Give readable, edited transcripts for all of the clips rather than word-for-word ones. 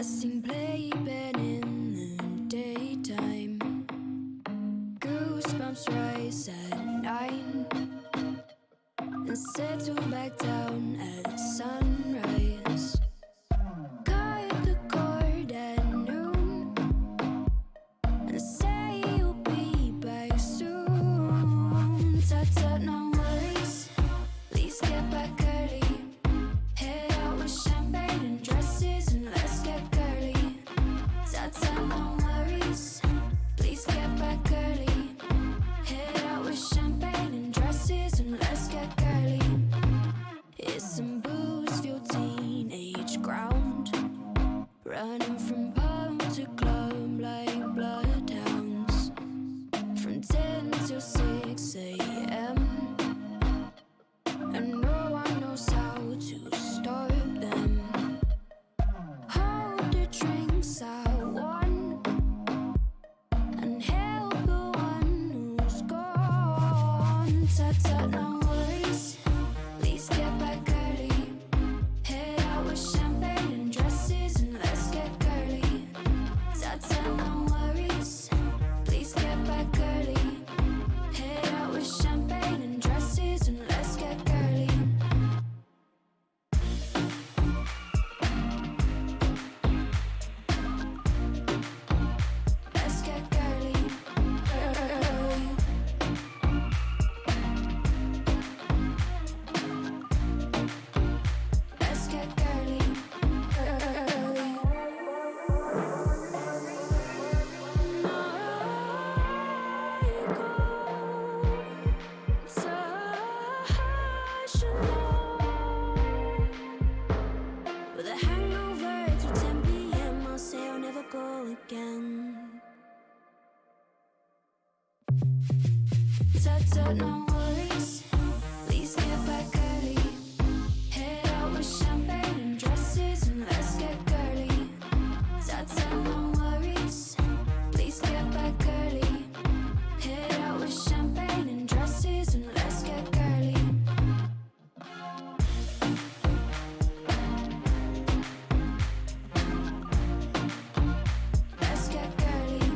Passing playpen in the daytime, goosebumps rise at 9 and settle back down at sunrise. Cut the cord at noon and say you'll be back soon. Tut-tut, no worries, please get back early. Head out with champagne and dresses and let's get girly. Tut-tut, no worries, please get back early. Head out with champagne and dresses and let's get girly. It's some booze, fuel teenage ground, running from pub to club like bloodhounds, from 10 till 6 a.m. and no one knows how to stop them. Hold the drinks I won and help the one who's gone. Tut-tut, no worries, please get back early. Head out with champagne and dresses and let's get girly. Tut-tut, no worries, please get back early. Head out with champagne and dresses and let's get girly. Let's get girly. Let's get girly. With a hangover till 10 p.m. I'll say I'll never go again. Tut-tut, no worries, please get back early. Head out with champagne and dresses and let's get girly. Tut-tut, no worries, please get back early. Head out with champagne and dresses and let's get girly. Let's get girly.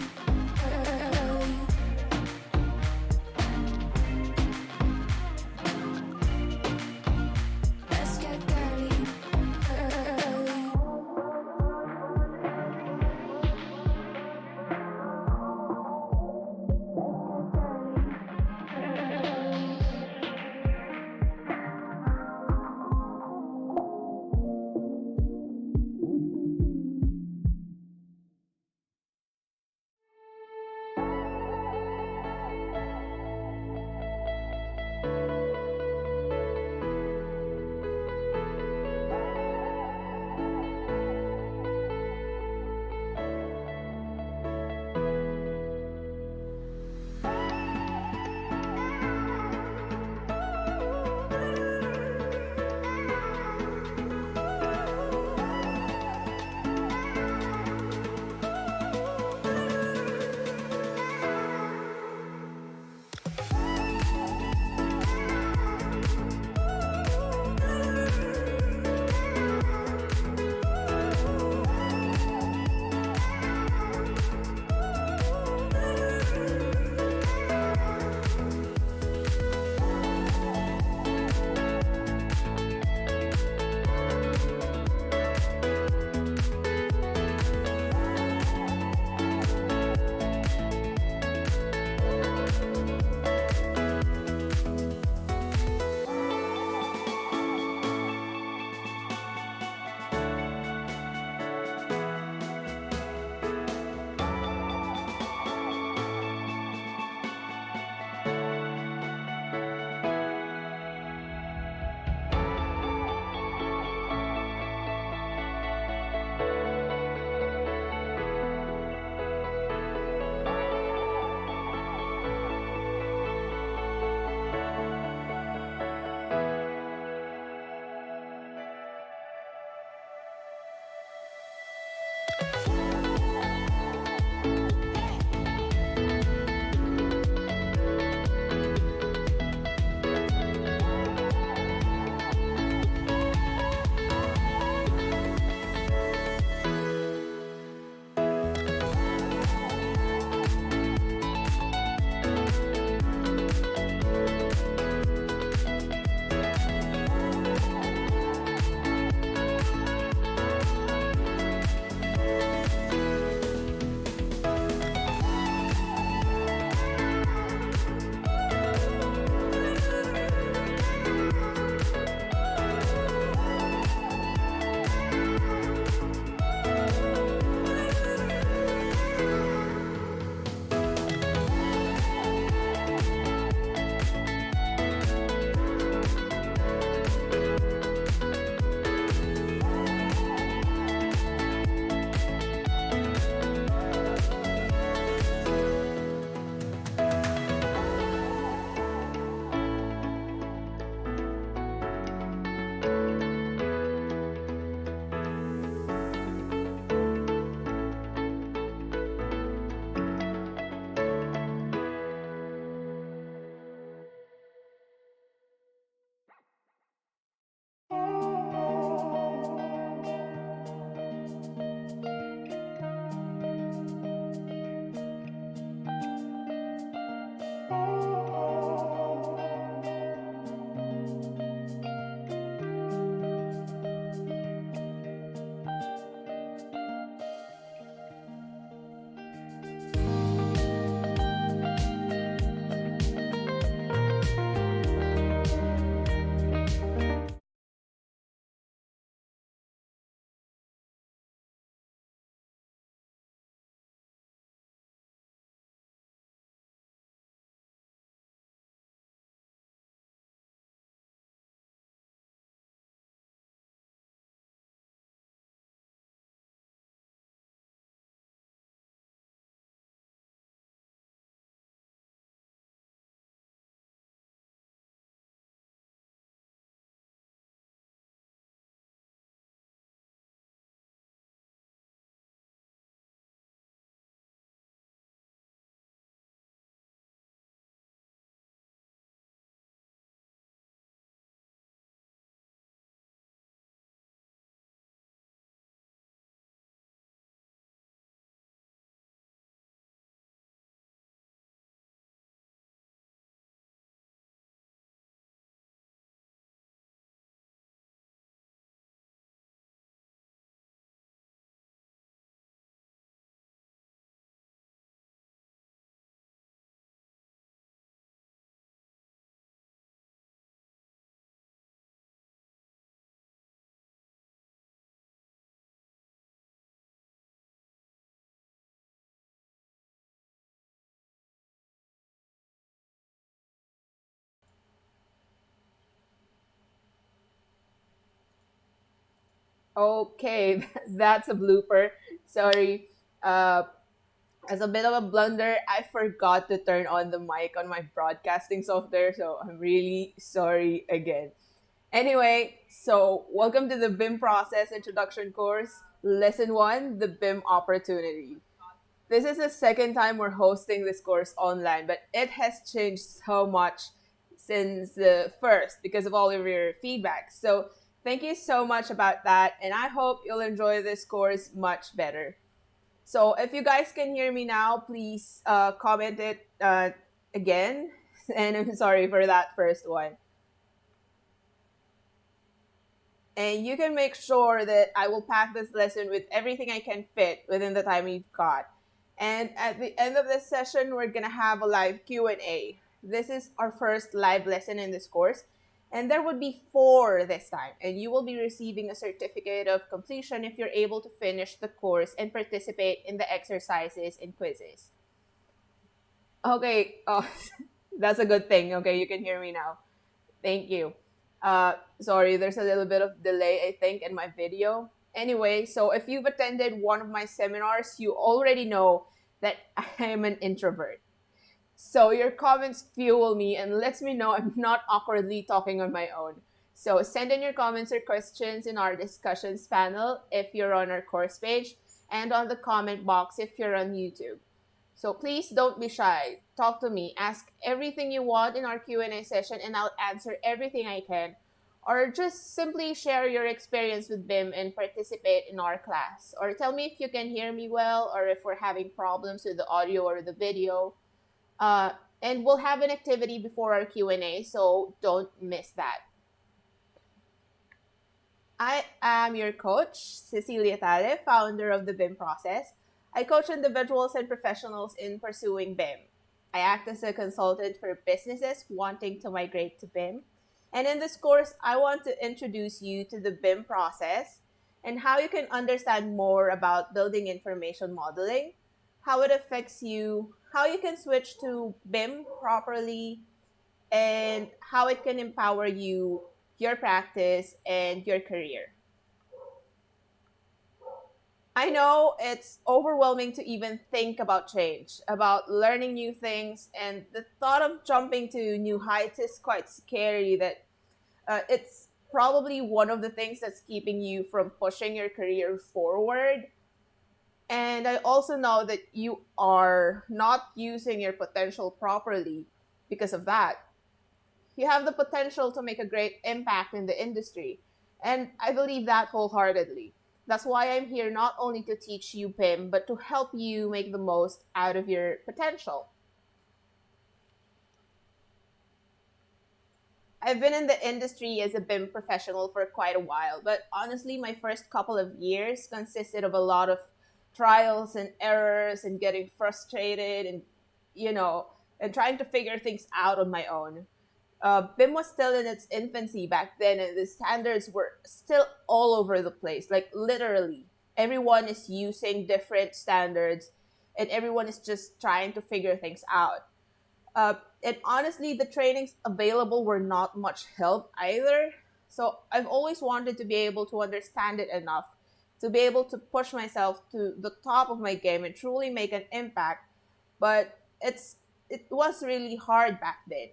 Okay, that's a blooper. Sorry. Uh, as a bit of a blunder, I forgot to turn on the mic on my broadcasting software, so I'm really sorry again. Anyway, so welcome to the BIM Process Introduction course, Lesson 1, the BIM Opportunity. This is the second time we're hosting this course online, but it has changed so much since the first because of all of your feedback. So thank you so much about that, and I hope you'll enjoy this course much better. So if you guys can hear me now, please comment it again. And I'm sorry for that first one. And you can make sure that I will pack this lesson with everything I can fit within the time we've got. And at the end of this session, we're gonna have a live Q&A. This is our first live lesson in this course, and there would be four this time. And you will be receiving a certificate of completion if you're able to finish the course and participate in the exercises and quizzes. Okay, oh, that's a good thing. Okay, you can hear me now. Thank you. Sorry, there's a little bit of delay, I think, in my video. Anyway, so if you've attended one of my seminars, you already know that I am an introvert. So your comments fuel me and lets me know I'm not awkwardly talking on my own. So send in your comments or questions in our discussions panel if you're on our course page, and on the comment box if you're on YouTube. So please don't be shy. Talk to me. Ask everything you want in our Q&A session and I'll answer everything I can. Or just simply share your experience with BIM and participate in our class. Or tell me if you can hear me well or if we're having problems with the audio or the video. Uh, and we'll have an activity before our Q&A, so don't miss that. I am your coach, Cecilia Tale, founder of the BIM process. I coach individuals and professionals in pursuing BIM. I act as a consultant for businesses wanting to migrate to BIM. And in this course, I want to introduce you to the BIM process and how you can understand more about building information modeling, how it affects you, how you can switch to BIM properly, and how it can empower you, your practice, and your career. I know it's overwhelming to even think about change, about learning new things, and the thought of jumping to new heights is quite scary. That it's probably one of the things that's keeping you from pushing your career forward. And I also know that you are not using your potential properly because of that. You have the potential to make a great impact in the industry. And I believe that wholeheartedly. That's why I'm here not only to teach you BIM, but to help you make the most out of your potential. I've been in the industry as a BIM professional for quite a while, but honestly, my first couple of years consisted of a lot of trials and errors and getting frustrated and, you know, and trying to figure things out on my own. BIM was still in its infancy back then, and the standards were still all over the place. Like literally, everyone is using different standards, and everyone is just trying to figure things out. And honestly, the trainings available were not much help either. So I've always wanted to be able to understand it enough to be able to push myself to the top of my game and truly make an impact. But it was really hard back then.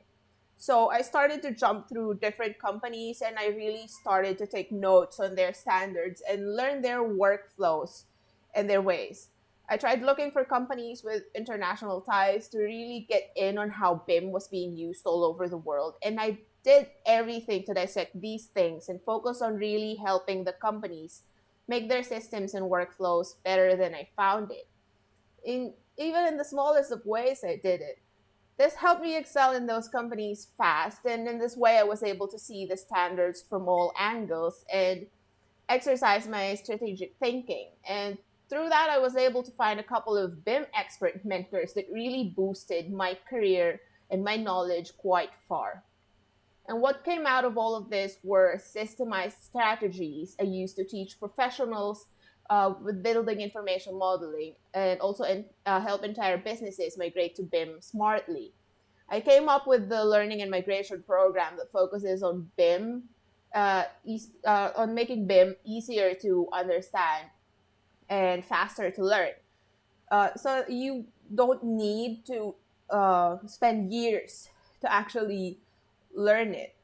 So I started to jump through different companies and I really started to take notes on their standards and learn their workflows and their ways. I tried looking for companies with international ties to really get in on how BIM was being used all over the world. And I did everything to dissect these things and focus on really helping the companies make their systems and workflows better than I found it. Even in the smallest of ways, I did it. This helped me excel in those companies fast, and in this way, I was able to see the standards from all angles and exercise my strategic thinking. And through that, I was able to find a couple of BIM expert mentors that really boosted my career and my knowledge quite far. And what came out of all of this were systemized strategies I used to teach professionals with building information modeling and also help entire businesses migrate to BIM smartly. I came up with the learning and migration program that focuses on BIM, on making BIM easier to understand and faster to learn. So you don't need to spend years to actually learn it.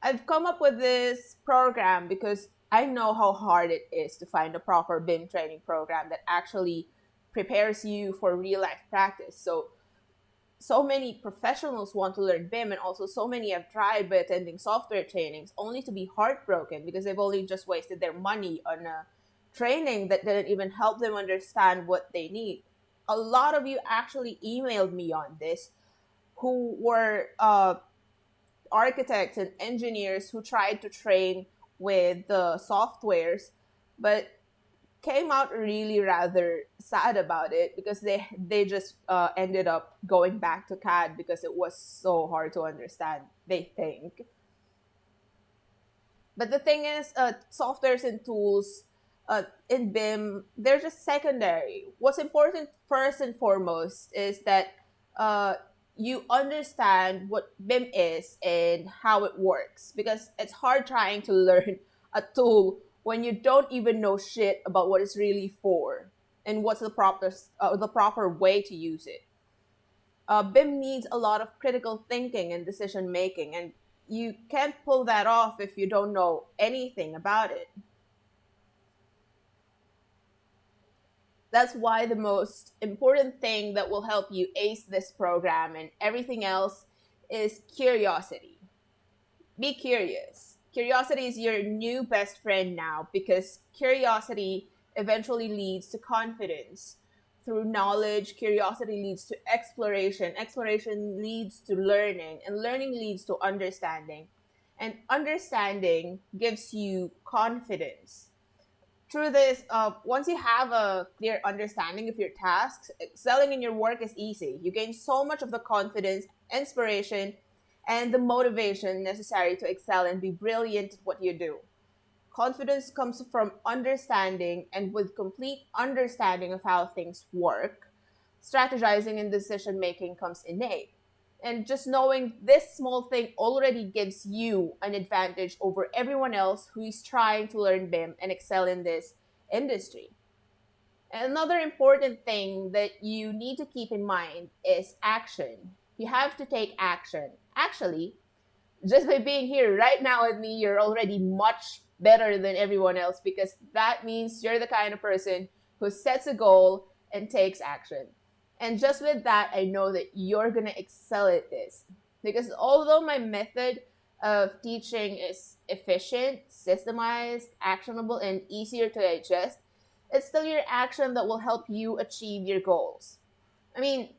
I've come up with this program because I know how hard it is to find a proper BIM training program that actually prepares you for real life practice. So many professionals want to learn BIM, and also so many have tried by attending software trainings only to be heartbroken because they've only just wasted their money on a training that didn't even help them understand what they need. A lot of you actually emailed me on this who were architects and engineers who tried to train with the softwares, but came out really rather sad about it because they just ended up going back to CAD because it was so hard to understand, they think. But the thing is, softwares and tools in BIM, they're just secondary. What's important first and foremost is that uh, you understand what BIM is and how it works, because it's hard trying to learn a tool when you don't even know shit about what it's really for and what's the proper way to use it. BIM needs a lot of critical thinking and decision making, and you can't pull that off if you don't know anything about it. That's why the most important thing that will help you ace this program and everything else is curiosity. Be curious. Curiosity is your new best friend now, because curiosity eventually leads to confidence. Through knowledge, curiosity leads to exploration. Exploration leads to learning, and learning leads to understanding. And understanding gives you confidence. Through this, once you have a clear understanding of your tasks, excelling in your work is easy. You gain so much of the confidence, inspiration, and the motivation necessary to excel and be brilliant at what you do. Confidence comes from understanding, and with complete understanding of how things work, strategizing and decision making comes innate. And just knowing this small thing already gives you an advantage over everyone else who is trying to learn BIM and excel in this industry. And another important thing that you need to keep in mind is action. You have to take action. Actually, just by being here right now with me, you're already much better than everyone else, because that means you're the kind of person who sets a goal and takes action. And just with that, I know that you're going to excel at this. Because although my method of teaching is efficient, systemized, actionable, and easier to digest, it's still your action that will help you achieve your goals. I mean,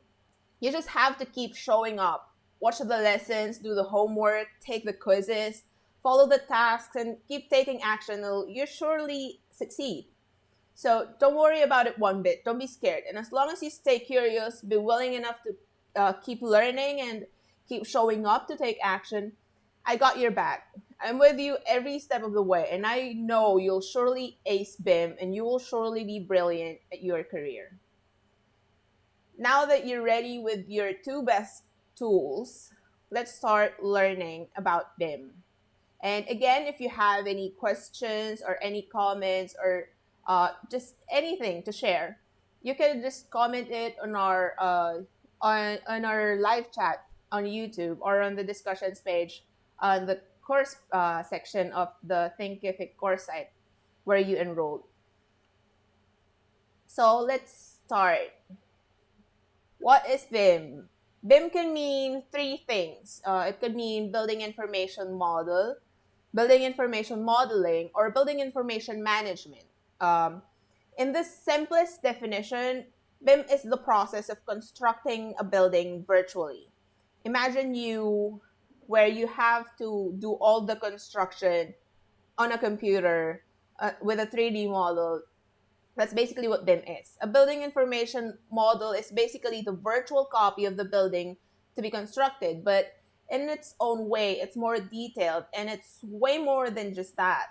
you just have to keep showing up, watch the lessons, do the homework, take the quizzes, follow the tasks, and keep taking action. You'll surely succeed. So don't worry about it one bit. Don't be scared. And as long as you stay curious, be willing enough to keep learning and keep showing up to take action, I got your back. I'm with you every step of the way. And I know you'll surely ace BIM, and you will surely be brilliant at your career. Now that you're ready with your two best tools, let's start learning about BIM. And again, if you have any questions or any comments or just anything to share, you can just comment it on our live chat on YouTube, or on the discussions page on the course section of the Thinkific course site where you enrolled. So let's start. What is BIM? BIM can mean three things. It could mean building information model, building information modeling, or building information management. In the simplest definition, BIM is the process of constructing a building virtually. Imagine where you have to do all the construction on a computer with a 3D model. That's basically what BIM is. A building information model is basically the virtual copy of the building to be constructed, but in its own way, it's more detailed, and it's way more than just that.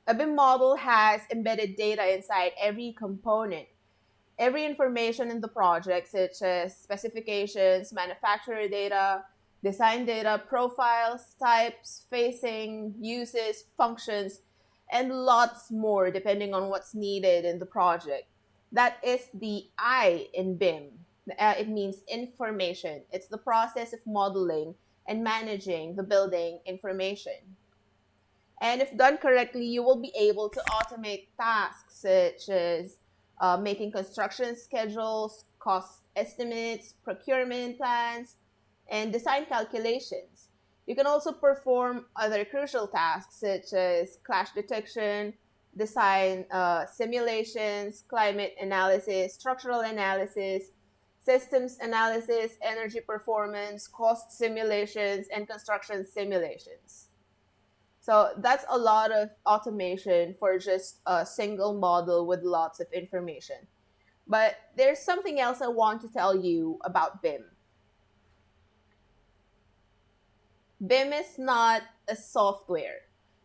A BIM model has embedded data inside every component. Every information in the project, such as specifications, manufacturer data, design data, profiles, types, facing, uses, functions, and lots more depending on what's needed in the project. That is the I in BIM. It means information. It's the process of modeling and managing the building information. And if done correctly, you will be able to automate tasks such as making construction schedules, cost estimates, procurement plans, and design calculations. You can also perform other crucial tasks such as clash detection, design simulations, climate analysis, structural analysis, systems analysis, energy performance, cost simulations, and construction simulations. So that's a lot of automation for just a single model with lots of information. But there's something else I want to tell you about BIM. BIM is not a software.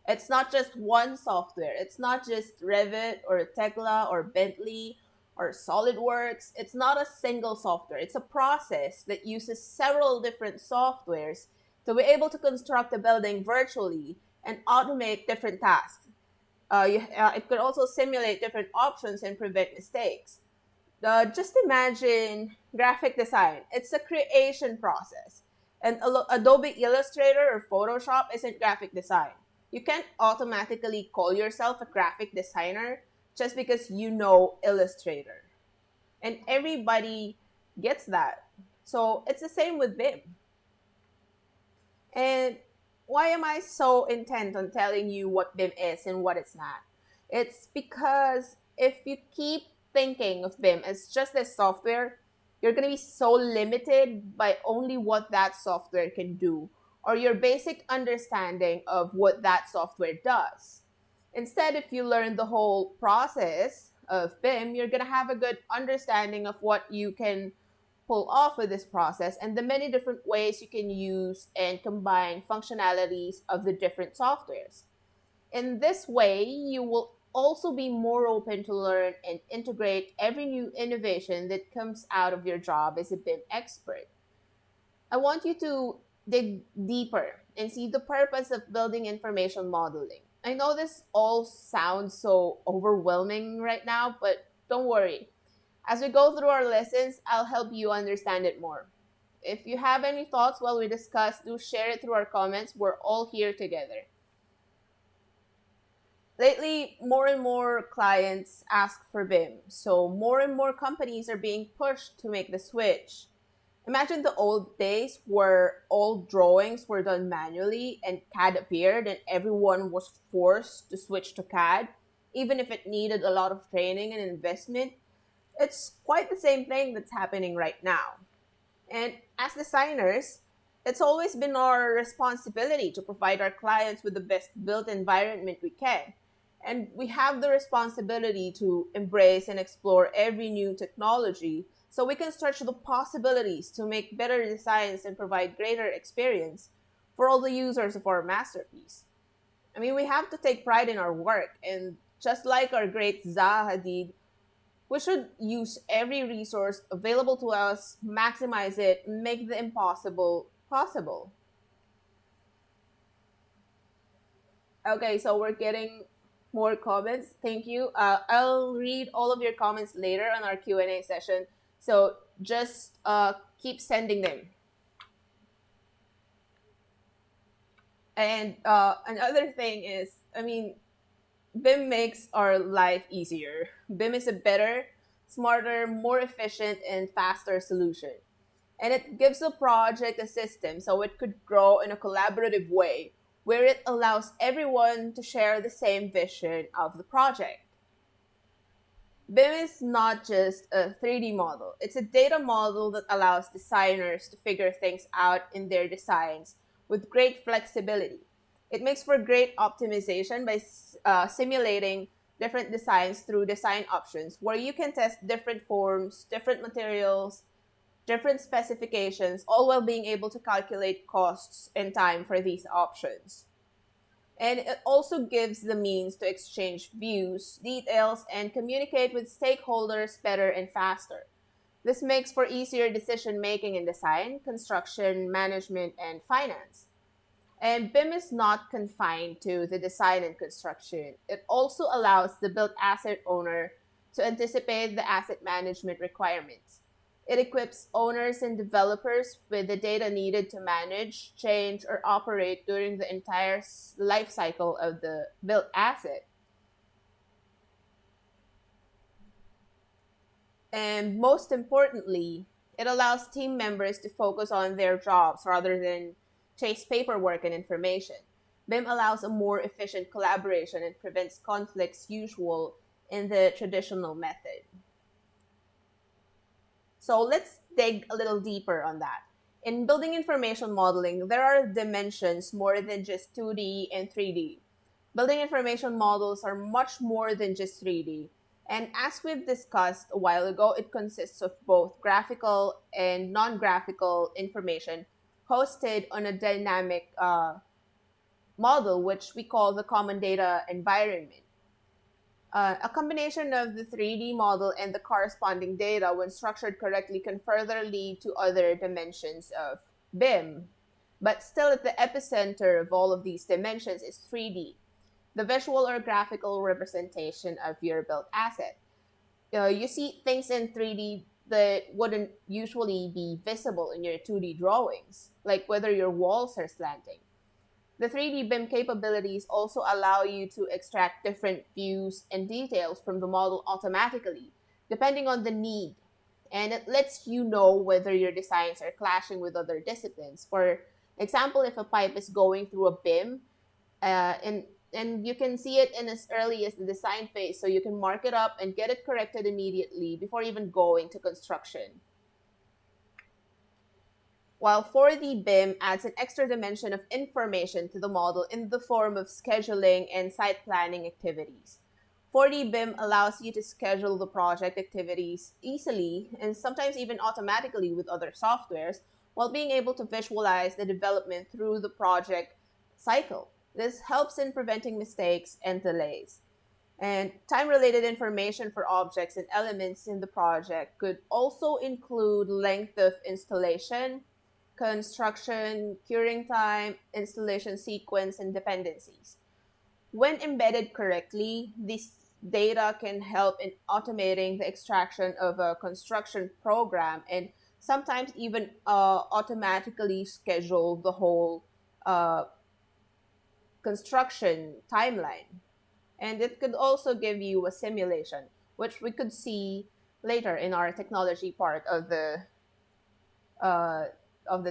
It's not just one software. It's not just Revit or Tekla or Bentley or SolidWorks. It's not a single software. It's a process that uses several different softwares to be able to construct a building virtually and automate different tasks. It could also simulate different options and prevent mistakes. Just imagine graphic design. It's a creation process. And Adobe Illustrator or Photoshop isn't graphic design. You can't automatically call yourself a graphic designer just because you know Illustrator. And everybody gets that. So it's the same with BIM. And why am I so intent on telling you what BIM is and what it's not? It's because if you keep thinking of BIM as just a software, you're going to be so limited by only what that software can do or your basic understanding of what that software does. Instead, if you learn the whole process of BIM, you're going to have a good understanding of what you can pull off with this process and the many different ways you can use and combine functionalities of the different softwares. In this way, you will also be more open to learn and integrate every new innovation that comes out of your job as a BIM expert. I want you to dig deeper and see the purpose of building information modeling. I know this all sounds so overwhelming right now, but don't worry. As we go through our lessons, I'll help you understand it more. If you have any thoughts while we discuss, do share it through our comments. We're all here together. Lately, more and more clients ask for BIM, so more and more companies are being pushed to make the switch. Imagine the old days where all drawings were done manually and CAD appeared and everyone was forced to switch to CAD, even if it needed a lot of training and investment. It's quite the same thing that's happening right now. And as designers, it's always been our responsibility to provide our clients with the best built environment we can. And we have the responsibility to embrace and explore every new technology so we can stretch the possibilities to make better designs and provide greater experience for all the users of our masterpiece. I mean, we have to take pride in our work, and just like our great Zaha Hadid, we should use every resource available to us, maximize it, make the impossible possible. Okay, so we're getting more comments. Thank you. I'll read all of your comments later on our Q&A session. So just keep sending them. And another thing is, I mean, BIM makes our life easier. BIM is a better, smarter, more efficient, and faster solution. And it gives the project a system so it could grow in a collaborative way where it allows everyone to share the same vision of the project. BIM is not just a 3D model, it's a data model that allows designers to figure things out in their designs with great flexibility. It makes for great optimization by simulating different designs through design options, where you can test different forms, different materials, different specifications, all while being able to calculate costs and time for these options. And it also gives the means to exchange views, details, and communicate with stakeholders better and faster. This makes for easier decision making in design, construction, management, and finance. And BIM is not confined to the design and construction. It also allows the built asset owner to anticipate the asset management requirements. It equips owners and developers with the data needed to manage, change, or operate during the entire life cycle of the built asset. And most importantly, it allows team members to focus on their jobs rather than chase paperwork and information. BIM allows a more efficient collaboration and prevents conflicts usual in the traditional method. So let's dig a little deeper on that. In building information modeling, there are dimensions more than just 2D and 3D. Building information models are much more than just 3D. And as we've discussed a while ago, it consists of both graphical and non graphical information hosted on a dynamic model, which we call the common data environment. A combination of the 3D model and the corresponding data, when structured correctly, can further lead to other dimensions of BIM. But still, at the epicenter of all of these dimensions is 3D, the visual or graphical representation of your built asset. You see things in 3D that wouldn't usually be visible in your 2D drawings, like whether your walls are slanting. The 3D BIM capabilities also allow you to extract different views and details from the model automatically, depending on the need. And it lets you know whether your designs are clashing with other disciplines. For example, if a pipe is going through a BIM, and you can see it in as early as the design phase, so you can mark it up and get it corrected immediately before even going to construction. While 4D BIM adds an extra dimension of information to the model in the form of scheduling and site planning activities. 4D BIM allows you to schedule the project activities easily and sometimes even automatically with other softwares while being able to visualize the development through the project cycle. This helps in preventing mistakes and delays. And time related information for objects and elements in the project could also include length of installation, construction, curing time, installation sequence, and dependencies. When embedded correctly, this data can help in automating the extraction of a construction program and sometimes even automatically schedule the whole uh, construction timeline. And it could also give you a simulation, which we could see later in our technology part uh, of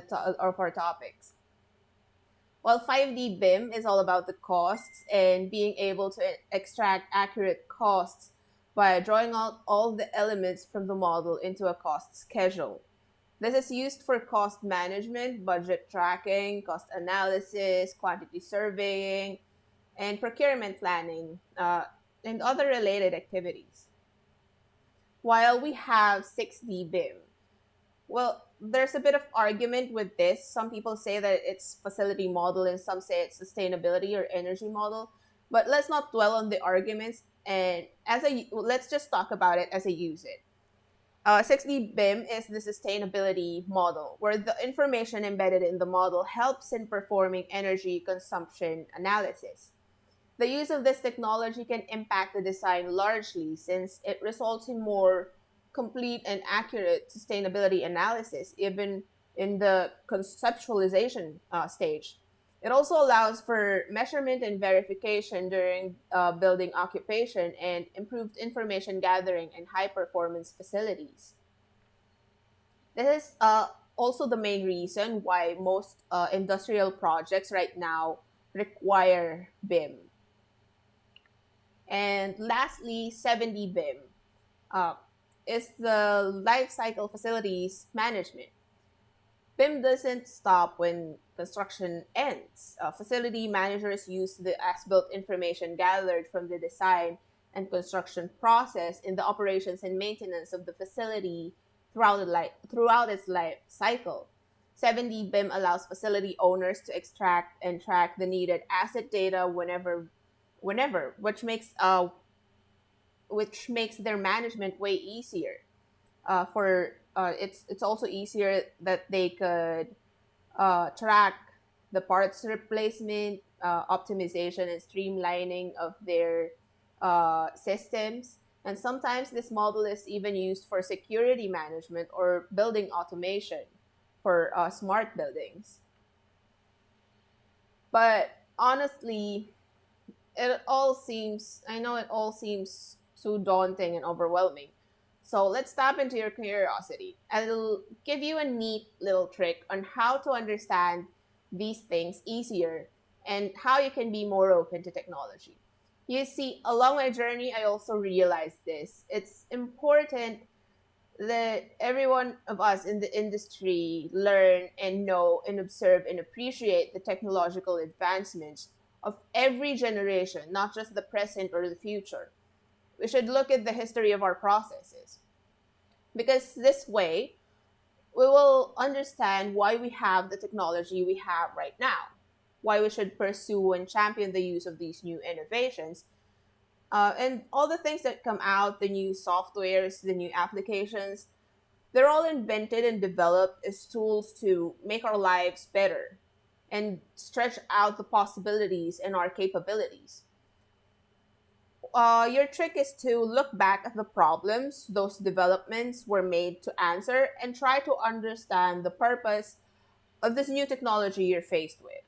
our topics. While 5D BIM is all about the costs and being able to extract accurate costs by drawing out all the elements from the model into a cost schedule. This is used for cost management, budget tracking, cost analysis, quantity surveying, and procurement planning, and other related activities. While we have 6D BIM, well, there's a bit of argument with this. Some people say that it's facility model and some say it's sustainability or energy model. But let's not dwell on the arguments and let's just talk about it as I use it. 6D BIM is the sustainability model, where the information embedded in the model helps in performing energy consumption analysis. The use of this technology can impact the design largely since it results in more complete and accurate sustainability analysis, even in the conceptualization stage. It also allows for measurement and verification during building occupation and improved information gathering in high performance facilities. This is also the main reason why most industrial projects right now require BIM. And lastly, 7D BIM uh, is the life cycle facilities management. BIM doesn't stop when construction ends. Facility managers use the as-built information gathered from the design and construction process in the operations and maintenance of the facility throughout its life cycle. 7D BIM allows facility owners to extract and track the needed asset data whenever, which makes their management way easier. For it's also easier that they could track the parts replacement, optimization, and streamlining of their systems. And sometimes this model is even used for security management or building automation for smart buildings. But honestly, I know it all seems too daunting and overwhelming. So let's tap into your curiosity. I'll give you a neat little trick on how to understand these things easier and how you can be more open to technology. You see, along my journey, I also realized this. It's important that every one of us in the industry learn and know and observe and appreciate the technological advancements of every generation, not just the present or the future. We should look at the history of our processes because this way we will understand why we have the technology we have right now, why we should pursue and champion the use of these new innovations, and all the things that come out, the new softwares, the new applications. They're all invented and developed as tools to make our lives better and stretch out the possibilities and our capabilities. Your trick is to look back at the problems those developments were made to answer and try to understand the purpose of this new technology you're faced with.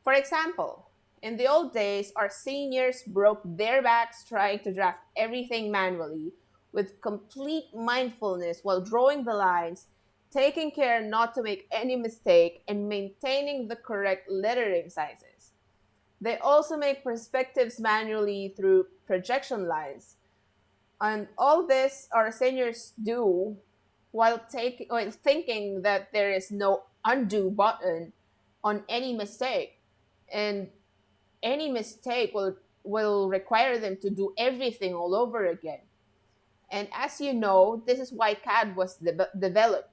For example, in the old days, our seniors broke their backs trying to draft everything manually with complete mindfulness while drawing the lines, taking care not to make any mistake, and maintaining the correct lettering sizes. They also make perspectives manually through projection lines. And all this our seniors do while thinking that there is no undo button on any mistake. And any mistake will require them to do everything all over again. And as you know, this is why CAD was developed.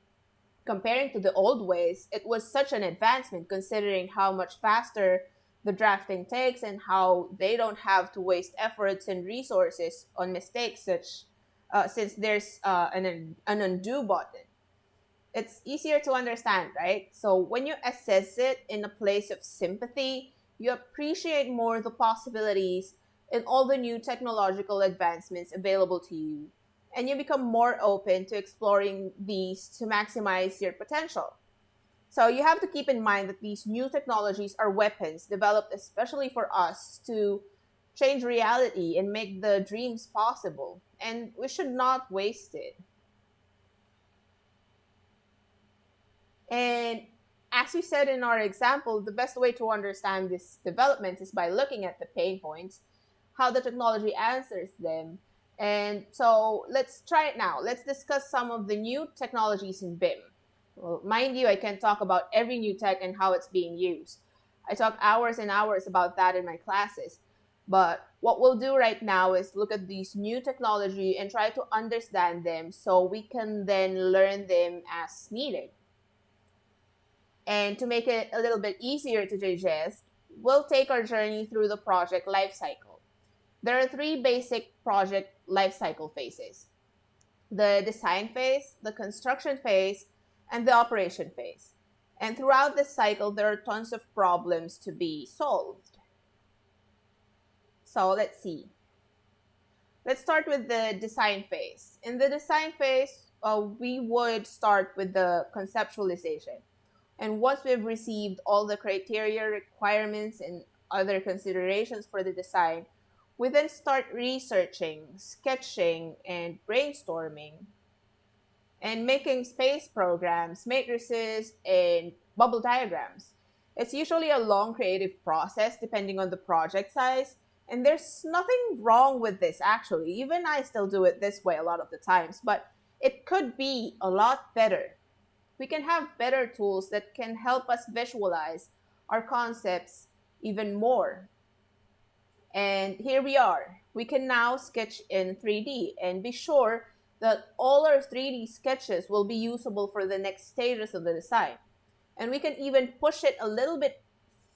Comparing to the old ways, it was such an advancement considering how much faster the drafting takes and how they don't have to waste efforts and resources on mistakes such since there's an undo button. It's easier to understand, right? So when you assess it in a place of sympathy, you appreciate more the possibilities and all the new technological advancements available to you. And you become more open to exploring these to maximize your potential. So you have to keep in mind that these new technologies are weapons developed especially for us to change reality and make the dreams possible. And we should not waste it. And as we said in our example, the best way to understand this development is by looking at the pain points, how the technology answers them. And so let's try it now. Let's discuss some of the new technologies in BIM. Well, mind you, I can't talk about every new tech and how it's being used. I talk hours and hours about that in my classes. But what we'll do right now is look at these new technology and try to understand them so we can then learn them as needed. And to make it a little bit easier to digest, we'll take our journey through the project lifecycle. There are three basic project lifecycle phases: the design phase, the construction phase, and the operation phase. And throughout this cycle, there are tons of problems to be solved. So let's see. Let's start with the design phase. In the design phase, we would start with the conceptualization. And once we've received all the criteria, requirements, and other considerations for the design, we then start researching, sketching, and brainstorming, and making space programs, matrices, and bubble diagrams. It's usually a long creative process depending on the project size, and there's nothing wrong with this actually. Even I still do it this way a lot of the times, but it could be a lot better. We can have better tools that can help us visualize our concepts even more. And here we are. We can now sketch in 3D and be sure that all our 3D sketches will be usable for the next stages of the design. And we can even push it a little bit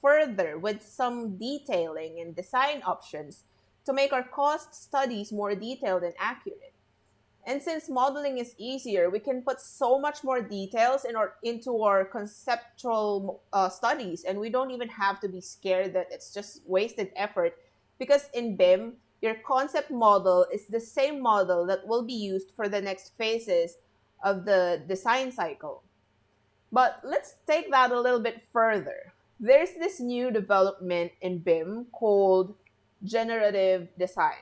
further with some detailing and design options to make our cost studies more detailed and accurate. And since modeling is easier, we can put so much more details into our conceptual studies, and we don't even have to be scared that it's just wasted effort. Because in BIM, your concept model is the same model that will be used for the next phases of the design cycle. But let's take that a little bit further. There's this new development in BIM called generative design.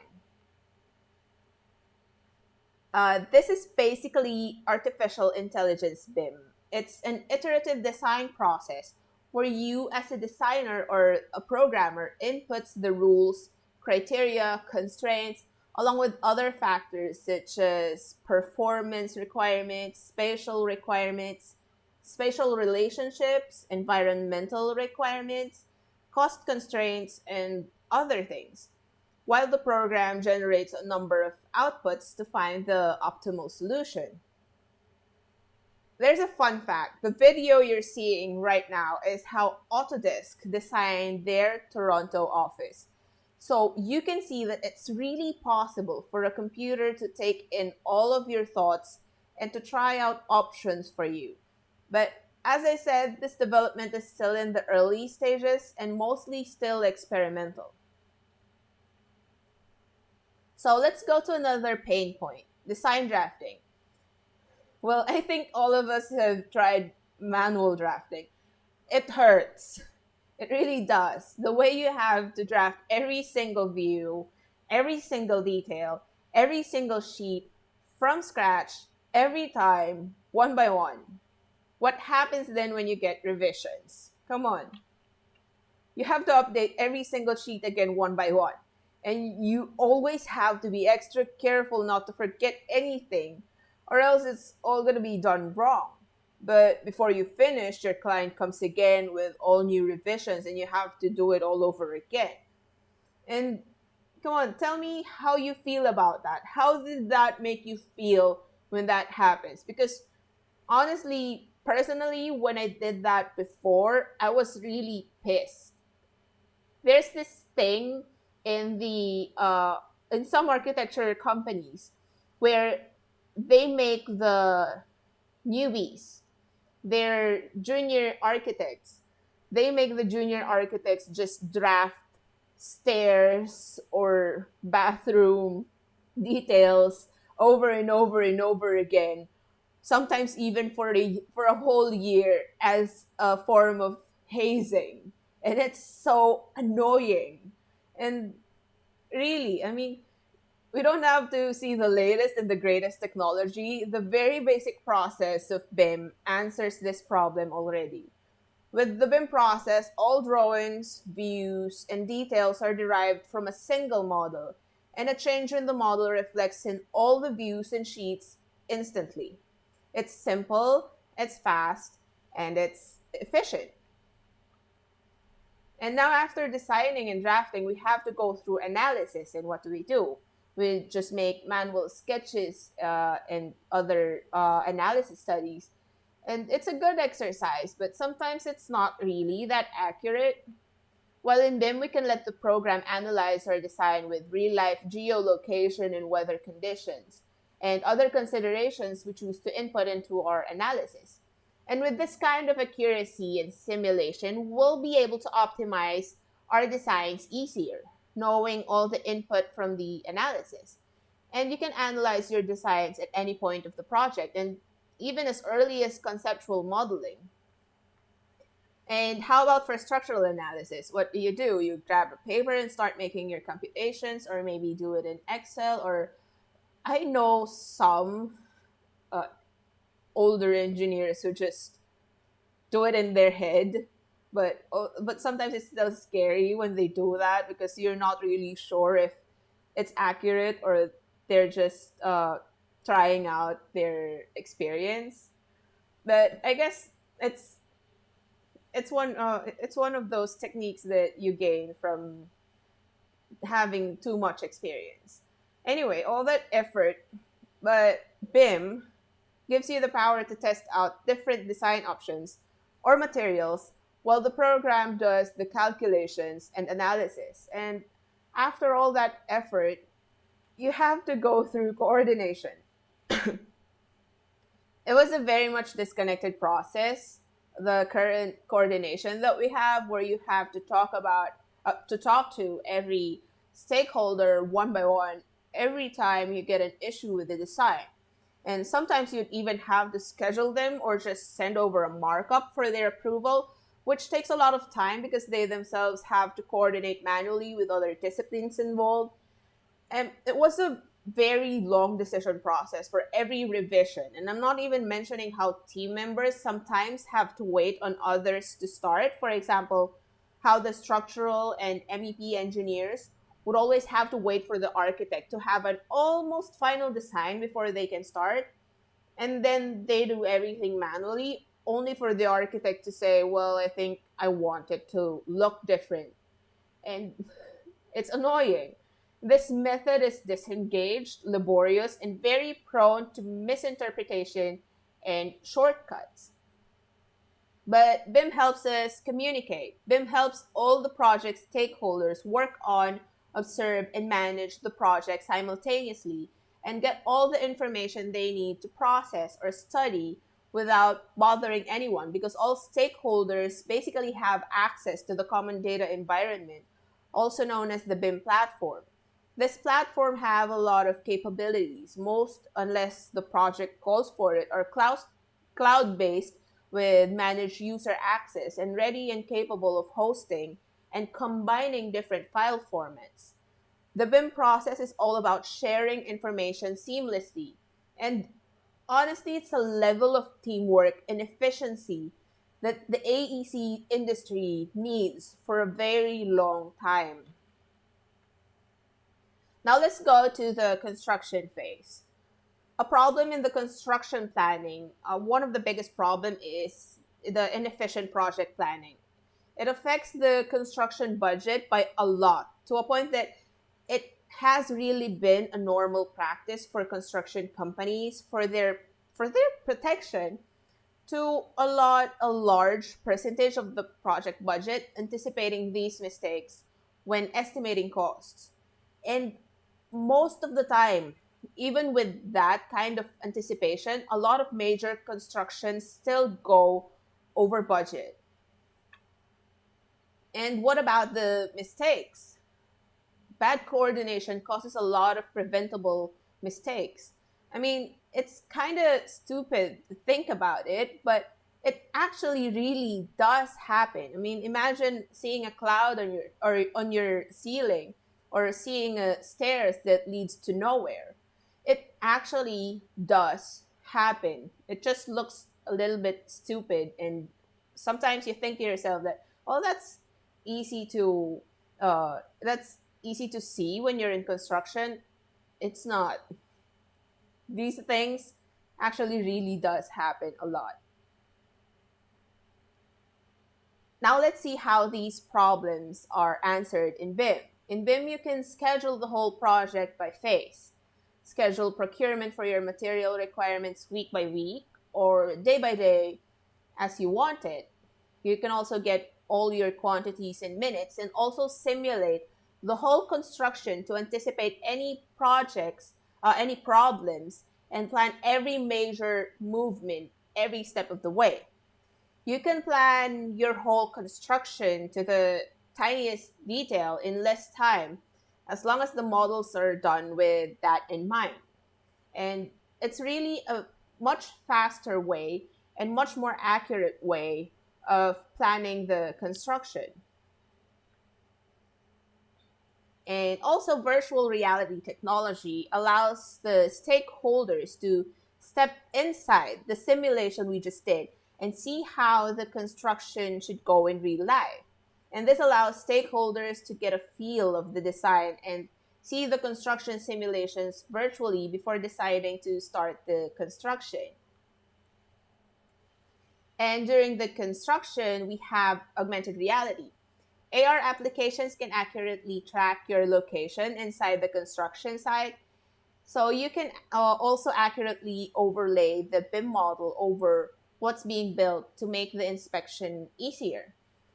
This is basically artificial intelligence BIM. It's an iterative design process where you, as a designer or a programmer, inputs the rules, criteria, constraints, along with other factors such as performance requirements, spatial relationships, environmental requirements, cost constraints, and other things, while the program generates a number of outputs to find the optimal solution. There's a fun fact. The video you're seeing right now is how Autodesk designed their Toronto office. So you can see that it's really possible for a computer to take in all of your thoughts and to try out options for you. But as I said, this development is still in the early stages and mostly still experimental. So let's go to another pain point, design drafting. Well, I think all of us have tried manual drafting. It hurts. It really does. The way you have to draft every single view, every single detail, every single sheet from scratch, every time, one by one. What happens then when you get revisions? Come on. You have to update every single sheet again one by one. And you always have to be extra careful not to forget anything, or else it's all going to be done wrong. But before you finish, your client comes again with all new revisions and you have to do it all over again. And come on, tell me how you feel about that. How did that make you feel when that happens? Because honestly, personally, when I did that before, I was really pissed. There's this thing in the in some architecture companies where they make the newbies, they're junior architects. They make the junior architects just draft stairs or bathroom details over and over and over again, sometimes even for a whole year as a form of hazing. And it's so annoying. And really, I mean, we don't have to see the latest and the greatest technology. The very basic process of BIM answers this problem already. With the BIM process, all drawings, views, and details are derived from a single model, and a change in the model reflects in all the views and sheets instantly. It's simple, it's fast, and it's efficient. And now, after designing and drafting, we have to go through analysis. And what do? We just make manual sketches and other analysis studies. And it's a good exercise, but sometimes it's not really that accurate. While in BIM, we can let the program analyze our design with real life geolocation and weather conditions and other considerations we choose to input into our analysis. And with this kind of accuracy and simulation, we'll be able to optimize our designs easier, knowing all the input from the analysis. And you can analyze your designs at any point of the project, and even as early as conceptual modeling. And how about for structural analysis? What do? You grab a paper and start making your computations, or maybe do it in Excel. Or I know some uh, older engineers who just do it in their head, but sometimes it's still scary when they do that because you're not really sure if it's accurate or they're just trying out their experience. But I guess it's one of those techniques that you gain from having too much experience. Anyway, all that effort, but BIM gives you the power to test out different design options or materials while the program does the calculations and analysis. And after all that effort, you have to go through coordination. It was a very much disconnected process. The current coordination that we have, where you have to talk to every stakeholder one by one every time you get an issue with the design. And sometimes you'd even have to schedule them or just send over a markup for their approval, which takes a lot of time because they themselves have to coordinate manually with other disciplines involved. And it was a very long decision process for every revision. And I'm not even mentioning how team members sometimes have to wait on others to start. For example, how the structural and MEP engineers would always have to wait for the architect to have an almost final design before they can start. And then they do everything manually, only for the architect to say, well, I think I want it to look different. And it's annoying. This method is disengaged, laborious, and very prone to misinterpretation and shortcuts. But BIM helps us communicate. BIM helps all the project stakeholders work on, observe, and manage the project simultaneously and get all the information they need to process or study without bothering anyone, because all stakeholders basically have access to the common data environment, also known as the BIM platform. This platform have a lot of capabilities. Most, unless the project calls for it, are cloud-based with managed user access and ready and capable of hosting and combining different file formats. The BIM process is all about sharing information seamlessly. And honestly, it's a level of teamwork and efficiency that the AEC industry needs for a very long time. Now let's go to the construction phase. A problem in the construction planning, one of the biggest problem is the inefficient project planning. It affects the construction budget by a lot, to a point that it has really been a normal practice for construction companies for their protection to allot a large percentage of the project budget anticipating these mistakes when estimating costs. And most of the time, even with that kind of anticipation, a lot of major constructions still go over budget. And what about the mistakes? Bad coordination causes a lot of preventable mistakes. I mean, it's kind of stupid to think about it, but it actually really does happen. I mean, imagine seeing a cloud on your ceiling, or seeing a stairs that leads to nowhere. It actually does happen. It just looks a little bit stupid, and sometimes you think to yourself that, oh, easy to that's easy to see when you're in construction. It's not. These things actually really does happen a lot. Now let's see how these problems are answered in BIM. In BIM, you can schedule the whole project by phase. Schedule procurement for your material requirements week by week or day by day as you want it. You can also get all your quantities in minutes and also simulate the whole construction to anticipate any problems, and plan every major movement every step of the way. You can plan your whole construction to the tiniest detail in less time, as long as the models are done with that in mind. And it's really a much faster way and much more accurate way of planning the construction. And also, virtual reality technology allows the stakeholders to step inside the simulation we just did and see how the construction should go in real life. And this allows stakeholders to get a feel of the design and see the construction simulations virtually before deciding to start the construction. And during the construction, we have augmented reality. AR applications can accurately track your location inside the construction site. So you can also accurately overlay the BIM model over what's being built to make the inspection easier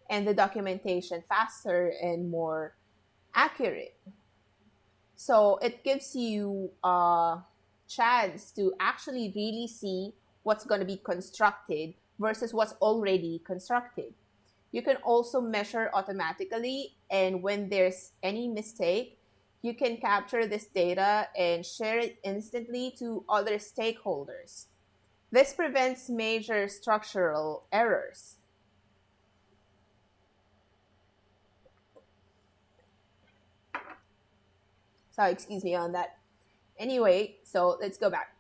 and the documentation faster and more accurate. So it gives you chance to actually really see what's going to be constructed versus what's already constructed. You can also measure automatically, and when there's any mistake, you can capture this data and share it instantly to other stakeholders. This prevents major structural errors. So, excuse me on that. Anyway, so let's go back.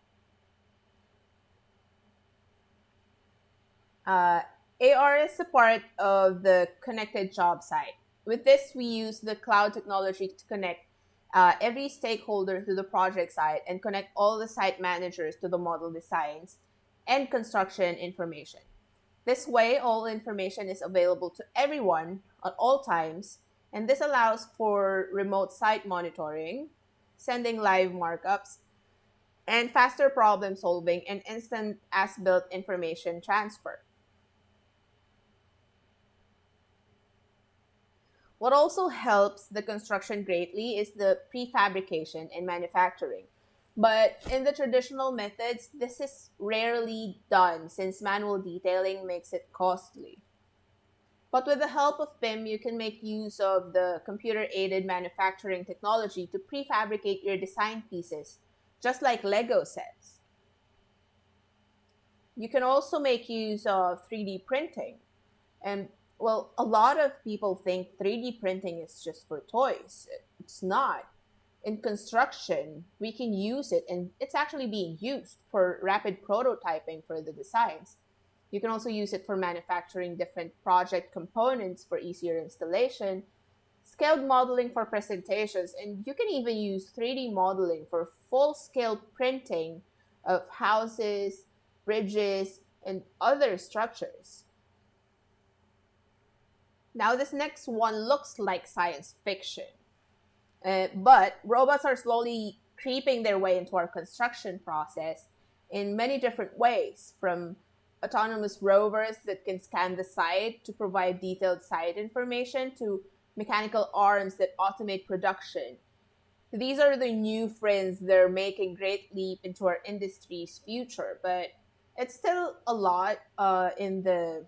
Uh, AR is a part of the connected job site. With this, we use the cloud technology to connect every stakeholder to the project site and connect all the site managers to the model designs and construction information. This way, all information is available to everyone at all times, and this allows for remote site monitoring, sending live markups, and faster problem solving and instant as built information transfer. What also helps the construction greatly is the prefabrication and manufacturing. But in the traditional methods, this is rarely done since manual detailing makes it costly. But with the help of BIM, you can make use of the computer aided manufacturing technology to prefabricate your design pieces, just like Lego sets. You can also make use of 3D printing. And well, a lot of people think 3D printing is just for toys. It's not. In construction, we can use it, and it's actually being used for rapid prototyping for the designs. You can also use it for manufacturing different project components for easier installation, scaled modeling for presentations, and you can even use 3D modeling for full scale printing of houses, bridges, and other structures. Now, this next one looks like science fiction, but robots are slowly creeping their way into our construction process in many different ways, from autonomous rovers that can scan the site to provide detailed site information to mechanical arms that automate production. These are the new friends that are making great leap into our industry's future, but it's still a lot in the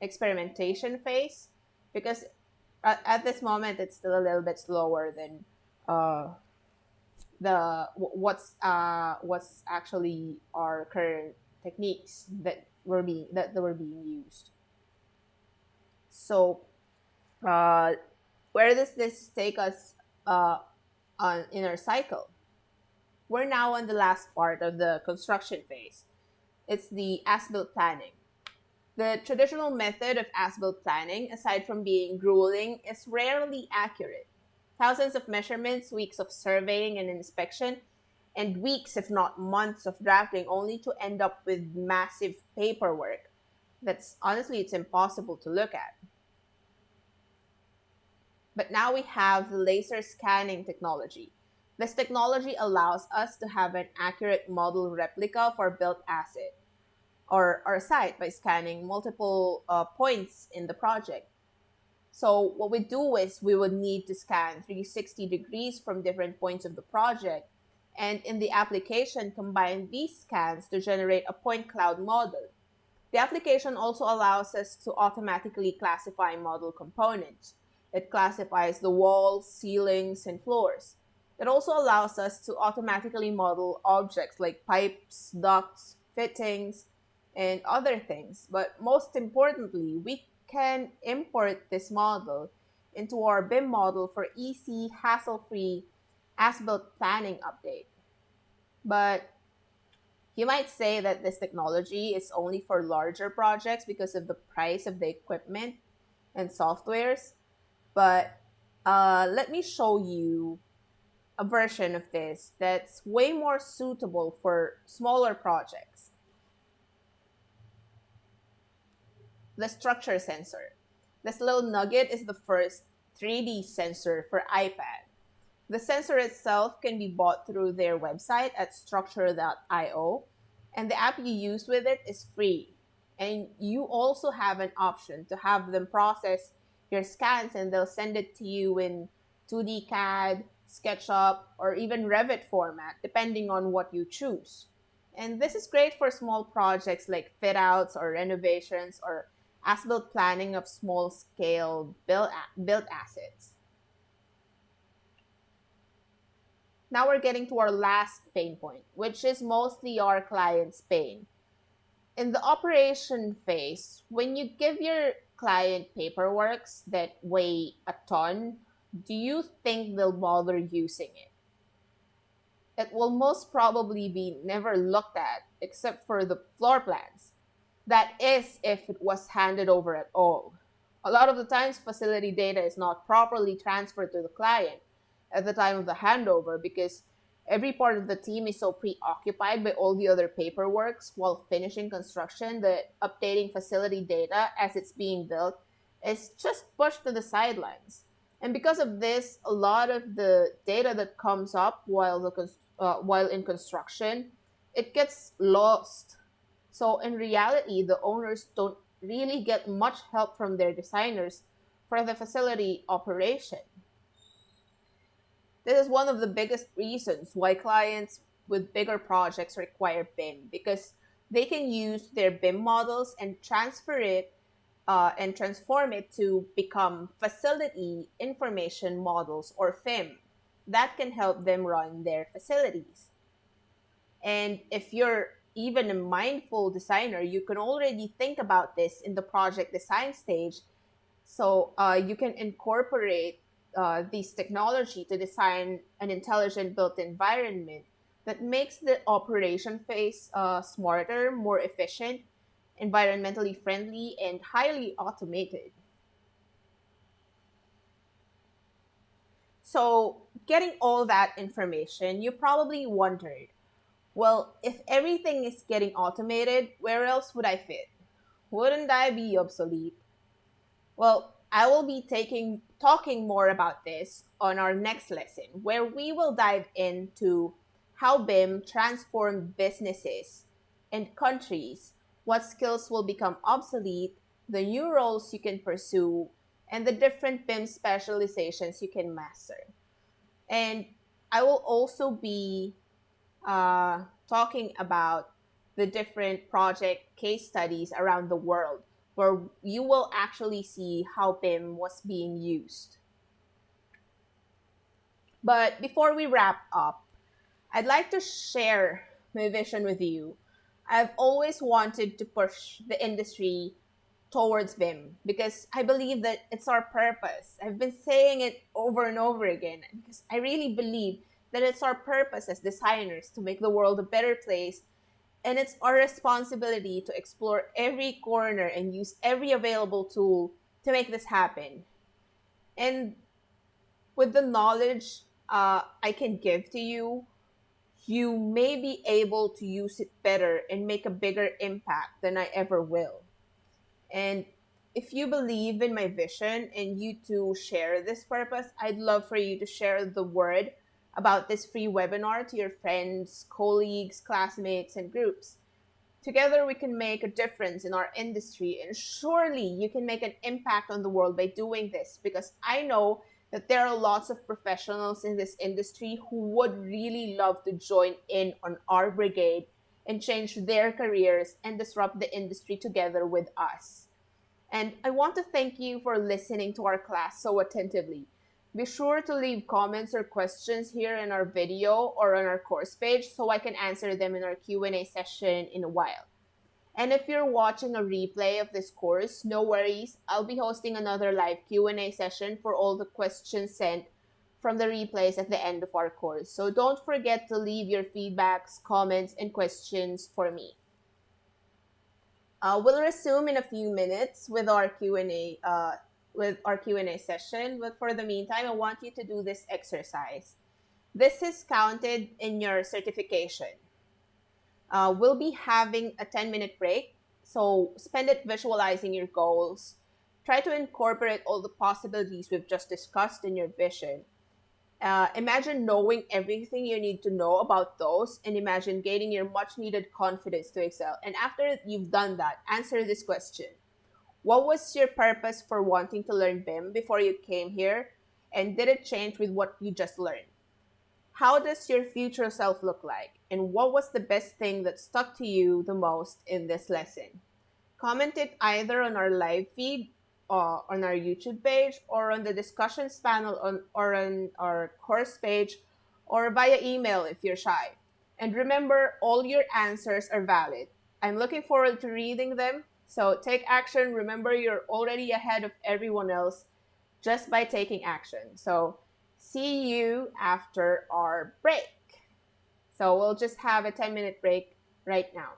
experimentation phase because at this moment it's still a little bit slower than uh, what's actually our current techniques that were being used. So uh, where does this take us uh, on in our cycle? We're now on the last part of the construction phase. It's the as-built planning. The traditional method of as-built planning, aside from being grueling, is rarely accurate. Thousands of measurements, weeks of surveying and inspection, and weeks, if not months, of drafting only to end up with massive paperwork. That's honestly, it's impossible to look at. But now we have the laser scanning technology. This technology allows us to have an accurate model replica of our built asset or our site by scanning multiple points in the project. So what we do is we would need to scan 360 degrees from different points of the project, and in the application combine these scans to generate a point cloud model. The application also allows us to automatically classify model components. It classifies the walls, ceilings, and floors. It also allows us to automatically model objects like pipes, ducts, fittings, and other things. But most importantly, we can import this model into our BIM model for easy, hassle-free as-built planning update. But you might say that this technology is only for larger projects because of the price of the equipment and softwares. But let me show you a version of this that's way more suitable for smaller projects. The structure sensor. This little nugget is the first 3D sensor for iPad. The sensor itself can be bought through their website at structure.io, and the app you use with it is free. And you also have an option to have them process your scans, and they'll send it to you in 2D CAD, SketchUp, or even Revit format, depending on what you choose. And this is great for small projects like fit outs or renovations or as built planning of small scale built assets. Now we're getting to our last pain point, which is mostly our client's pain. In the operation phase, when you give your client paperworks that weigh a ton, do you think they'll bother using it? It will most probably be never looked at except for the floor plans. That is, if it was handed over at all. A lot of the times, facility data is not properly transferred to the client at the time of the handover because every part of the team is so preoccupied by all the other paperworks while finishing construction that updating facility data as it's being built is just pushed to the sidelines. And because of this, a lot of the data that comes up while in construction, it gets lost. So in reality, the owners don't really get much help from their designers for the facility operation. This is one of the biggest reasons why clients with bigger projects require BIM because they can use their BIM models and transform it to become facility information models or FIM that can help them run their facilities. And if you're even a mindful designer, you can already think about this in the project design stage. So you can incorporate this technology to design an intelligent built environment that makes the operation phase smarter, more efficient, environmentally friendly, and highly automated. So, getting all that information, you probably wondered, well, if everything is getting automated, where else would I fit? Wouldn't I be obsolete? Well, I will be talking more about this on our next lesson, where we will dive into how BIM transformed businesses and countries, what skills will become obsolete, the new roles you can pursue, and the different BIM specializations you can master. And I will also be talking about the different project case studies around the world where you will actually see how BIM was being used. But before we wrap up, I'd like to share my vision with you. I've always wanted to push the industry towards BIM because I believe that it's our purpose. I've been saying it over and over again because I really believe that it's our purpose as designers to make the world a better place, and it's our responsibility to explore every corner and use every available tool to make this happen. And with the knowledge I can give to you, you may be able to use it better and make a bigger impact than I ever will. And if you believe in my vision and you too share this purpose, I'd love for you to share the word about this free webinar to your friends, colleagues, classmates, and groups. Together, we can make a difference in our industry, and surely you can make an impact on the world by doing this because I know that there are lots of professionals in this industry who would really love to join in on our brigade and change their careers and disrupt the industry together with us. And I want to thank you for listening to our class so attentively. Be sure to leave comments or questions here in our video or on our course page so I can answer them in our Q&A session in a while. And if you're watching a replay of this course, no worries. I'll be hosting another live Q&A session for all the questions sent from the replays at the end of our course. So don't forget to leave your feedbacks, comments, and questions for me. We'll resume in a few minutes with our Q&A session. But for the meantime, I want you to do this exercise. This is counted in your certification. We'll be having a 10-minute break, so spend it visualizing your goals. Try to incorporate all the possibilities we've just discussed in your vision. Imagine knowing everything you need to know about those, and imagine gaining your much needed confidence to excel. And after you've done that, answer this question. What was your purpose for wanting to learn BIM before you came here? And did it change with what you just learned? How does your future self look like? And what was the best thing that stuck to you the most in this lesson? Comment it either on our live feed, on our YouTube page, or on the discussions panel or on our course page, or via email if you're shy. And remember, all your answers are valid. I'm looking forward to reading them. So take action. Remember, you're already ahead of everyone else just by taking action. So see you after our break. So we'll just have a 10-minute break right now.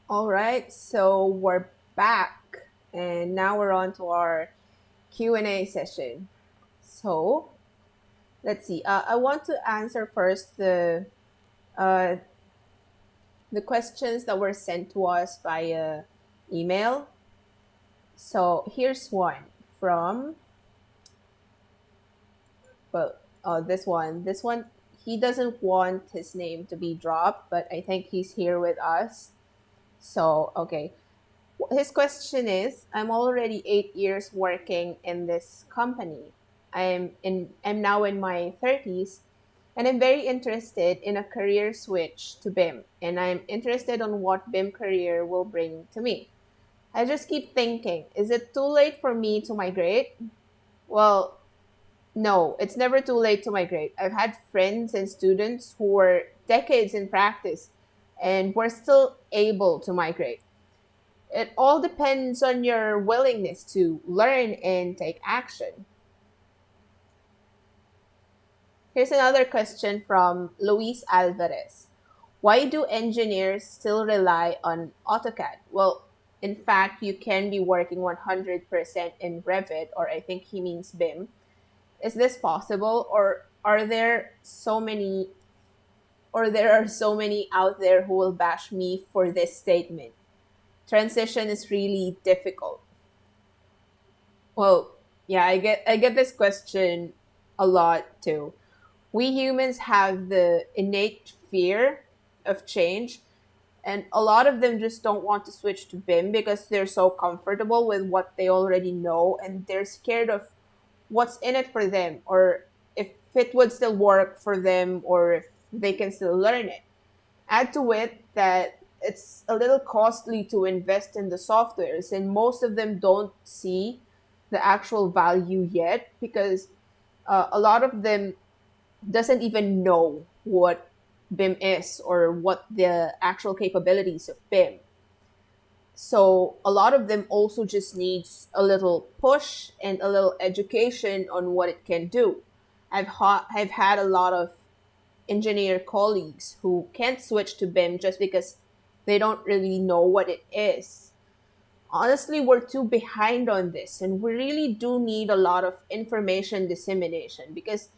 All right, so we're back, and now we're on to our Q&A session. So let's see. I want to answer first uh, the questions that were sent to us via email. So here's one from this one. This one, he doesn't want his name to be dropped, but I think he's here with us. So okay, his question is, I'm already 8 years working in this company. I'm now in my 30s, and I'm very interested in a career switch to BIM, and I'm interested on what BIM career will bring to me. I just keep thinking, is it too late for me to migrate? Well, no, it's never too late to migrate. I've had friends and students who were decades in practice and were still able to migrate. It all depends on your willingness to learn and take action. Here's another question from Luis Alvarez. Why do engineers still rely on AutoCAD? Well, in fact, you can be working 100% in Revit, or I think he means BIM. Is this possible, or there are so many out there who will bash me for this statement? Transition is really difficult. Well, yeah, I get this question a lot too. We humans have the innate fear of change, and a lot of them just don't want to switch to BIM because they're so comfortable with what they already know, and they're scared of what's in it for them, or if it would still work for them, or if they can still learn it. Add to it that it's a little costly to invest in the softwares, and most of them don't see the actual value yet because a lot of them doesn't even know what BIM is or what the actual capabilities of BIM. So a lot of them also just needs a little push and a little education on what it can do. I've had a lot of engineer colleagues who can't switch to BIM just because they don't really know what it is. Honestly, we're too behind on this, and we really do need a lot of information dissemination because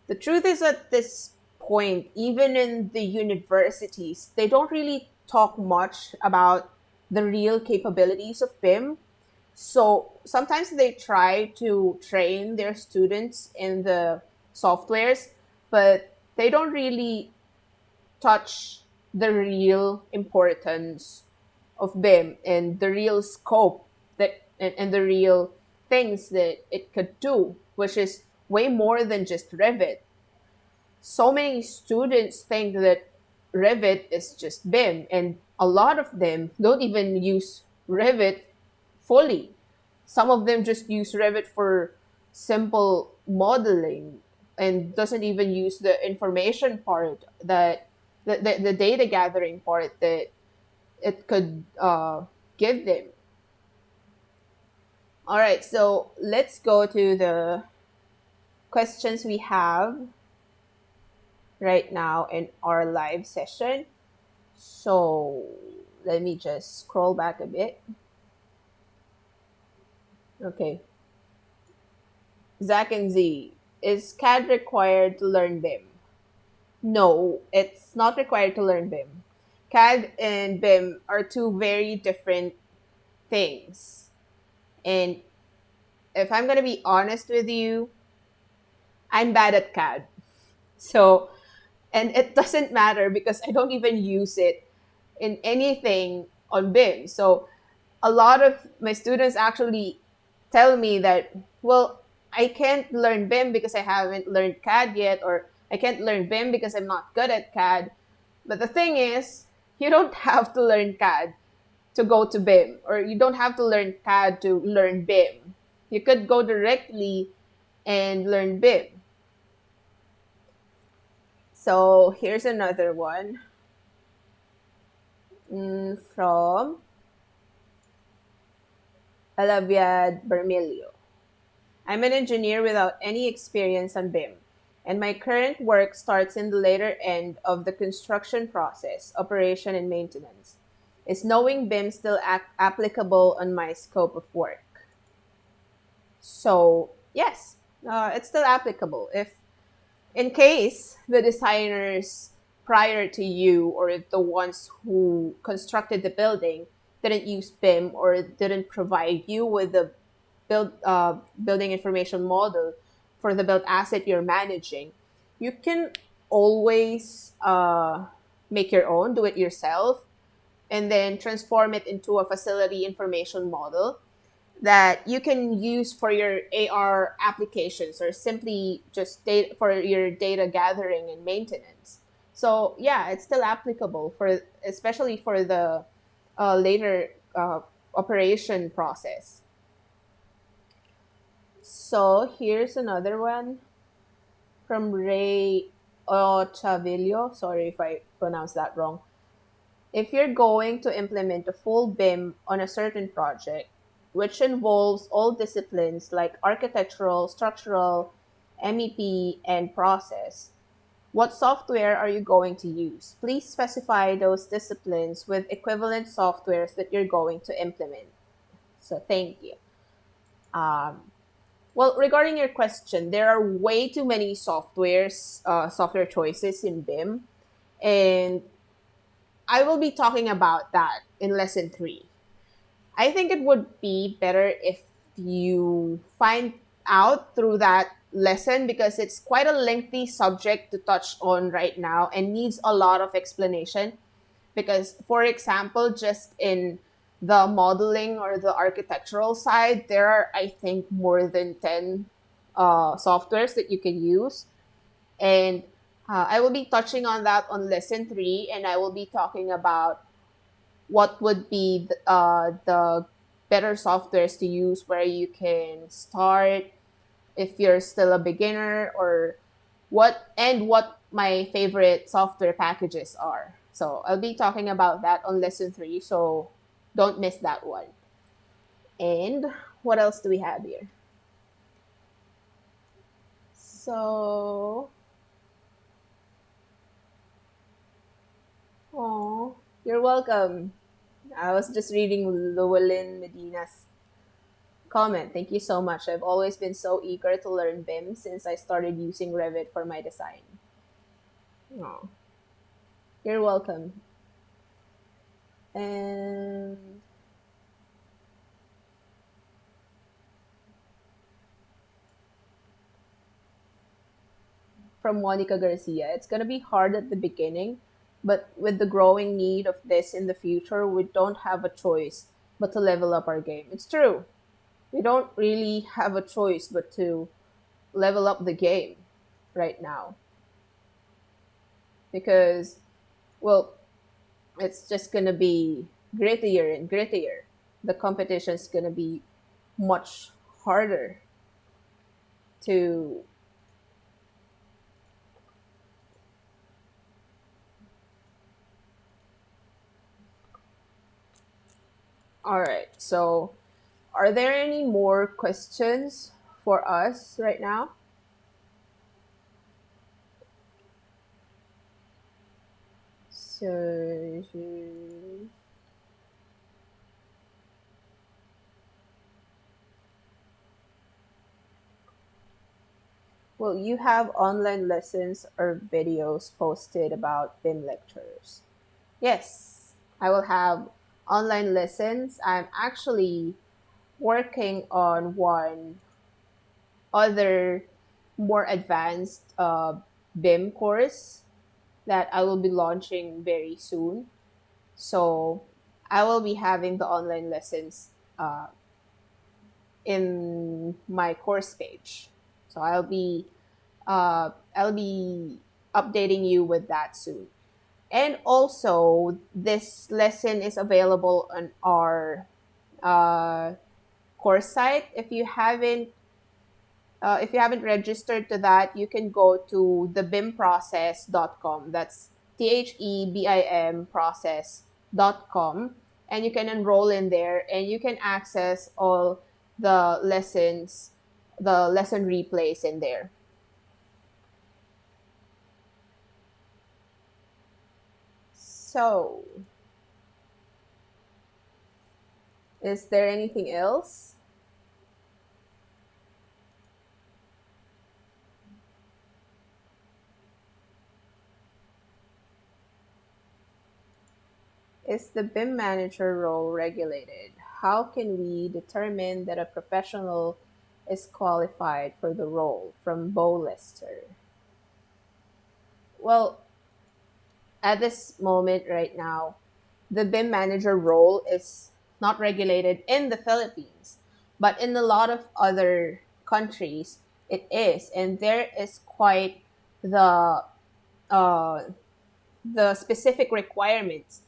the truth is, at this point, even in the universities, they don't really talk much about the real capabilities of BIM. So sometimes they try to train their students in the softwares, but they don't really touch the real importance of BIM and the real scope and the real things that it could do, which is way more than just Revit. So many students think that Revit is just BIM, and a lot of them don't even use Revit fully. Some of them just use Revit for simple modeling and doesn't even use the information part, that the data gathering part that it could give them. All right, so let's go to the questions we have right now in our live session. So let me just scroll back a bit. Okay. Zach and Z, is CAD required to learn BIM? No, it's not required to learn BIM. CAD and BIM are two very different things. And if I'm going to be honest with you, I'm bad at CAD. So, and it doesn't matter because I don't even use it in anything on BIM. So, a lot of my students actually tell me that, well, I can't learn BIM because I haven't learned CAD yet, or I can't learn BIM because I'm not good at CAD. But the thing is, you don't have to learn CAD to go to BIM, or you don't have to learn CAD to learn BIM. You could go directly and learn BIM. So here's another one from Alaviad Bermilio. I'm an engineer without any experience on BIM, and my current work starts in the later end of the construction process, operation and maintenance. Is knowing BIM still applicable on my scope of work? So, yes, it's still applicable. If in case the designers prior to you or the ones who constructed the building didn't use BIM or didn't provide you with the building information model for the built asset you're managing, you can always make your own, do it yourself, and then transform it into a facility information model that you can use for your AR applications or simply just data for your data gathering and maintenance. So yeah, it's still applicable for especially for the later operation process. So here's another one from Ray Ochavillo. Sorry if I pronounced that wrong. If you're going to implement a full BIM on a certain project, which involves all disciplines like architectural, structural, MEP, and process, what software are you going to use? Please specify those disciplines with equivalent softwares that you're going to implement. So thank you. Um, well, regarding your question, there are way too many software choices in BIM, and I will be talking about that in lesson 3. I think it would be better if you find out through that lesson because it's quite a lengthy subject to touch on right now and needs a lot of explanation. Because, for example, just in the modeling or the architectural side, there are, I think, more than 10 softwares that you can use. And I will be touching on that on lesson 3, and I will be talking about what would be the better softwares to use where you can start if you're still a beginner or what my favorite software packages are. So I'll be talking about that on lesson 3, so don't miss that one. And what else do we have here? So, oh, you're welcome. I was just reading Llewellyn Medina's comment. Thank you so much. I've always been so eager to learn BIM since I started using Revit for my design. Oh, you're welcome. And from Monica Garcia, it's going to be hard at the beginning, but with the growing need of this in the future, we don't have a choice but to level up our game. It's true. We don't really have a choice but to level up the game right now because, well, it's just going to be grittier and grittier. The competition is going to be much harder to. All right. So, are there any more questions for us right now? So, well, you have online lessons or videos posted about BIM lectures. Yes, I will have online lessons. I'm actually working on one other more advanced BIM course that I will be launching very soon. So I will be having the online lessons in my course page. So I'll be updating you with that soon. And also, this lesson is available on our uh, course site. If you haven't registered to that, you can go to thebimprocess.com. That's THEBIM process.com. And you can enroll in there and you can access all the lessons, the lesson replays in there. So, Is there anything else? Is the BIM manager role regulated? How can we determine that a professional is qualified for the role? From Bo Lister. Well, at this moment right now, the BIM manager role is not regulated in the Philippines, but in a lot of other countries, it is. And there is quite the uh, the specific requirements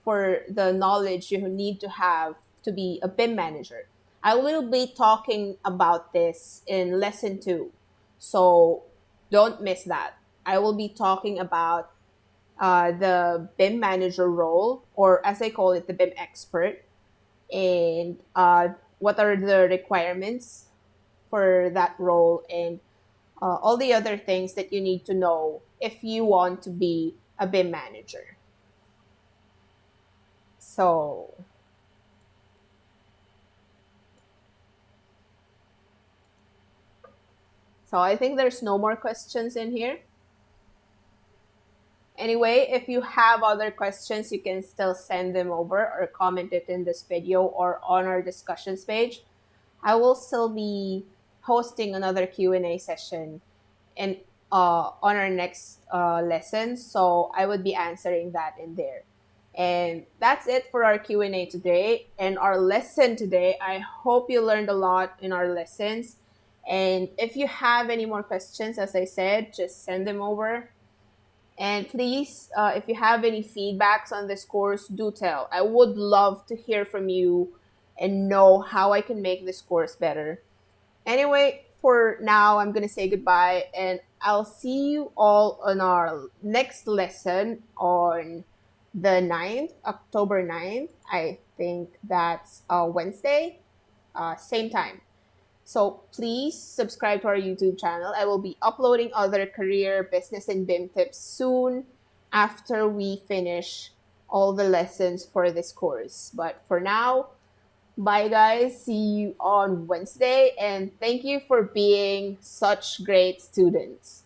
for the knowledge you need to have to be a BIM manager. I will be talking about this in lesson 2. So don't miss that. I will be talking about the BIM manager role, or as I call it, the BIM expert, and what are the requirements for that role, and all the other things that you need to know if you want to be a BIM manager. So, so I think there's no more questions in here. Anyway, if you have other questions, you can still send them over or comment it in this video or on our discussions page. I will still be hosting another Q&A session and on our next lesson, so I would be answering that in there. And that's it for our Q&A today and our lesson today. I hope you learned a lot in our lessons. And if you have any more questions, as I said, just send them over. And please, if you have any feedbacks on this course, do tell. I would love to hear from you and know how I can make this course better. Anyway, for now, I'm going to say goodbye, and I'll see you all on our next lesson on the 9th, October 9th. I think that's Wednesday, same time. So please subscribe to our YouTube channel. I will be uploading other career, business, and BIM tips soon after we finish all the lessons for this course. But for now, bye guys. See you on Wednesday, and thank you for being such great students.